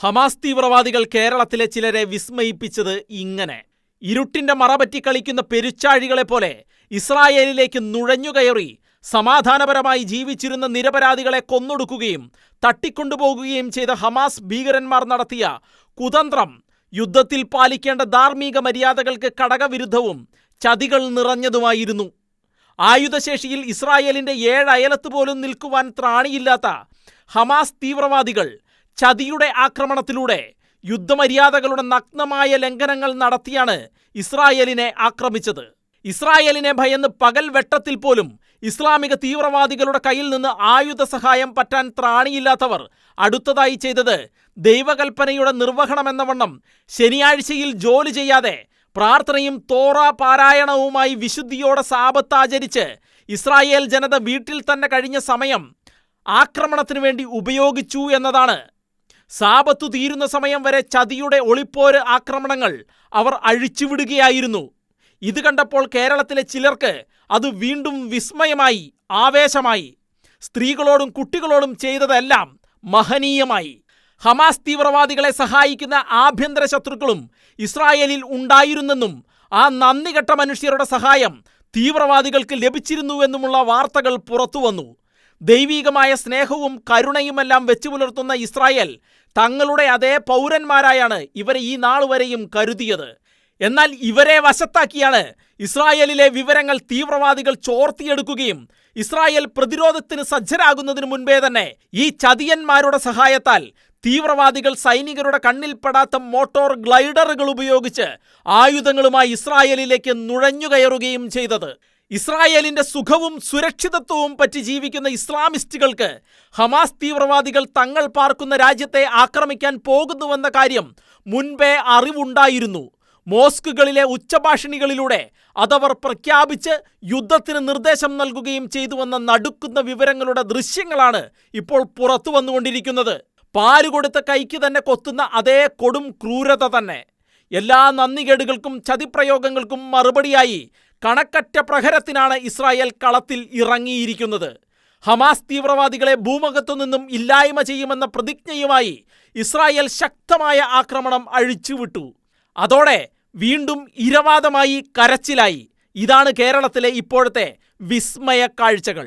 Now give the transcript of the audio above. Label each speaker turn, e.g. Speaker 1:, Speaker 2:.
Speaker 1: Hamas തീവ്രവാദികൾ കേരളത്തിലെ ചിലരെ വിസ്മയിപ്പിച്ചത് ഇങ്ങനെ. ഇരുട്ടിന്റെ മറപറ്റി കളിക്കുന്ന പെരുച്ചാഴികളെ പോലെ ഇസ്രായേലിലേക്ക് നുഴഞ്ഞുകയറി സമാധാനപരമായി ജീവിച്ചിരുന്ന നിരപരാധികളെ കൊന്നൊടുക്കുകയും തട്ടിക്കൊണ്ടുപോകുകയും ചെയ്ത ഹമാസ് ഭീകരന്മാർ നടത്തിയ കുതന്ത്രം യുദ്ധത്തിൽ പാലിക്കേണ്ട ധാർമ്മിക മര്യാദകൾക്ക് കടകവിരുദ്ധവും ചതികൾ നിറഞ്ഞതുമായിരുന്നു. ആയുധശേഷിയിൽ ഇസ്രായേലിന്റെ 7 അയലത്ത് പോലും നിൽക്കുവാൻ ത്രാണിയില്ലാത്ത ഹമാസ് തീവ്രവാദികൾ ചതിയുടെ ആക്രമണത്തിലൂടെ യുദ്ധമര്യാദകളുടെ നഗ്നമായ ലംഘനങ്ങൾ നടത്തിയാണ് ഇസ്രായേലിനെ ആക്രമിച്ചത്. ഇസ്രായേലിനെ ഭയന്ന് പകൽ വെട്ടത്തിൽ പോലും ഇസ്ലാമിക തീവ്രവാദികളുടെ കയ്യിൽ നിന്ന് ആയുധ സഹായം പറ്റാൻ ത്രാണിയില്ലാത്തവർ അടുത്തതായി ചെയ്തത് ദൈവകൽപ്പനയുടെ നിർവഹണമെന്ന വണ്ണം ശനിയാഴ്ചയിൽ ജോലി ചെയ്യാതെ പ്രാർത്ഥനയും തോറ പാരായണവുമായി വിശുദ്ധിയോടെ സാബത്ത് ആചരിച്ച് ഇസ്രായേൽ ജനത വീട്ടിൽ തന്നെ കഴിഞ്ഞ സമയം ആക്രമണത്തിനു വേണ്ടി ഉപയോഗിച്ചു എന്നതാണ്. സാബത്തു തീരുന്ന സമയം വരെ ചതിയുടെ ഒളിപ്പോര് ആക്രമണങ്ങൾ അവർ അഴിച്ചുവിടുകയായിരുന്നു. ഇത് കണ്ടപ്പോൾ കേരളത്തിലെ ചിലർക്ക് അത് വീണ്ടും വിസ്മയമായി, ആവേശമായി. സ്ത്രീകളോടും കുട്ടികളോടും ചെയ്തതെല്ലാം മഹനീയമായി. ഹമാസ് തീവ്രവാദികളെ സഹായിക്കുന്ന ആഭ്യന്തര ശത്രുക്കളും ഇസ്രായേലിൽ ഉണ്ടായിരുന്നെന്നും ആ നന്ദികെട്ട മനുഷ്യരുടെ സഹായം തീവ്രവാദികൾക്ക് ലഭിച്ചിരുന്നുവെന്നുമുള്ള വാർത്തകൾ പുറത്തുവന്നു. ദൈവീകമായ സ്നേഹവും കരുണയുമെല്ലാം വെച്ചു പുലർത്തുന്ന ഇസ്രായേൽ തങ്ങളുടെ അതേ പൗരന്മാരായാണ് ഇവരെ ഈ നാളുവരെയും കരുതിയത്. എന്നാൽ ഇവരെ വശത്താക്കിയാണ് ഇസ്രായേലിലെ വിവരങ്ങൾ തീവ്രവാദികൾ ചോർത്തിയെടുക്കുകയും ഇസ്രായേൽ പ്രതിരോധത്തിന് സജ്ജരാകുന്നതിന് മുൻപേ തന്നെ ഈ ചതിയന്മാരുടെ സഹായത്താൽ തീവ്രവാദികൾ സൈനികരുടെ കണ്ണിൽപ്പെടാത്ത മോട്ടോർ ഗ്ലൈഡറുകൾ ഉപയോഗിച്ച് ആയുധങ്ങളുമായി ഇസ്രായേലിലേക്ക് നുഴഞ്ഞുകയറുകയും ചെയ്തത്. ഇസ്രായേലിന്റെ സുഖവും സുരക്ഷിതത്വവും പറ്റി ജീവിക്കുന്ന ഇസ്ലാമിസ്റ്റുകൾക്ക് ഹമാസ് തീവ്രവാദികൾ തങ്ങൾ പാർക്കുന്ന രാജ്യത്തെ ആക്രമിക്കാൻ പോകുന്നുവെന്ന കാര്യം മുൻപേ അറിവുണ്ടായിരുന്നു. മോസ്കുകളിലെ ഉച്ചഭാഷിണികളിലൂടെ അതവർ പ്രഖ്യാപിച്ച് യുദ്ധത്തിന് നിർദ്ദേശം നൽകുകയും ചെയ്തുവെന്ന നടുക്കുന്ന വിവരങ്ങളുടെ ദൃശ്യങ്ങളാണ് ഇപ്പോൾ പുറത്തു വന്നുകൊണ്ടിരിക്കുന്നത്. പാലുകൊടുത്ത കൈക്ക് തന്നെ കൊത്തുന്ന അതേ കൊടും ക്രൂരത തന്നെ. എല്ലാ നന്ദികേടുകൾക്കും ചതിപ്രയോഗങ്ങൾക്കും മറുപടിയായി കണക്കറ്റ പ്രഹരത്തിനാണ് ഇസ്രായേൽ കളത്തിൽ ഇറങ്ങിയിരിക്കുന്നത്. ഹമാസ് തീവ്രവാദികളെ ഭൂമുഖത്തു നിന്നും ഇല്ലായ്മ ചെയ്യുമെന്ന പ്രതിജ്ഞയുമായി ഇസ്രായേൽ ശക്തമായ ആക്രമണം അഴിച്ചുവിട്ടു. അതോടെ വീണ്ടും ഇരവാദമായി, കരച്ചിലായി. ഇതാണ് കേരളത്തിലെ ഇപ്പോഴത്തെ വിസ്മയ കാഴ്ചകൾ.